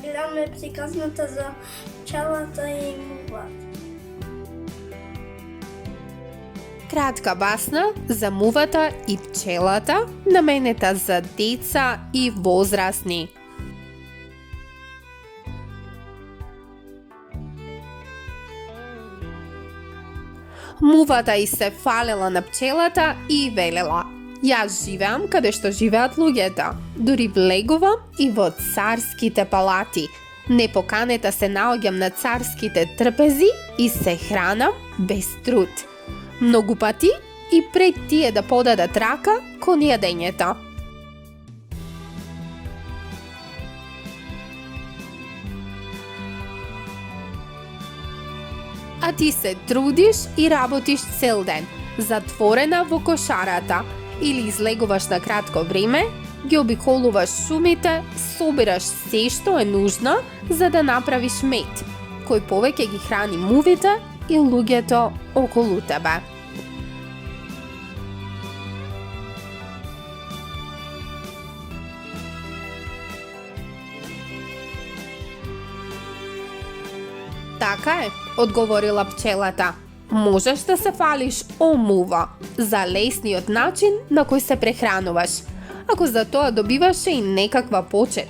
Гледаме приказната за пчелата и мувата. Кратка басна за мувата и пчелата, наменета за деца и возрастни. Мувата и се фалела на пчелата и велела: "Јас живеам каде што живеат луѓето, дури влегувам и во царските палати. Непоканета се наоѓам на царските трпези и се хранам без труд. Многу пати и пред тие да подадат рака кон јадењето." А ти се трудиш и работиш цел ден, затворена во кошарата, или излегуваш на кратко време, ги обиколуваш шумите, собираш се што е нужно за да направиш мед, кој повеќе ги храни мувите и луѓето околу тебе. Така е, одговорила пчелата. Можеш да се фалиш, о мува, за лесниот начин на кој се прехрануваш, ако за тоа добиваше и некаква почет.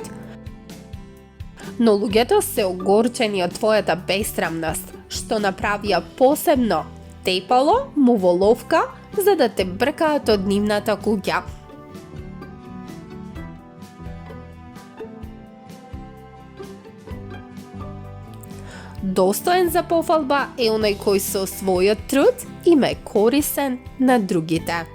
Но луѓето се огорчени од твојата бесрамност, што направија посебно тепало, муволовка, за да те бркаат од нивната куќа. Достоен за пофалба е оној кој со својот труд им е корисен на другите.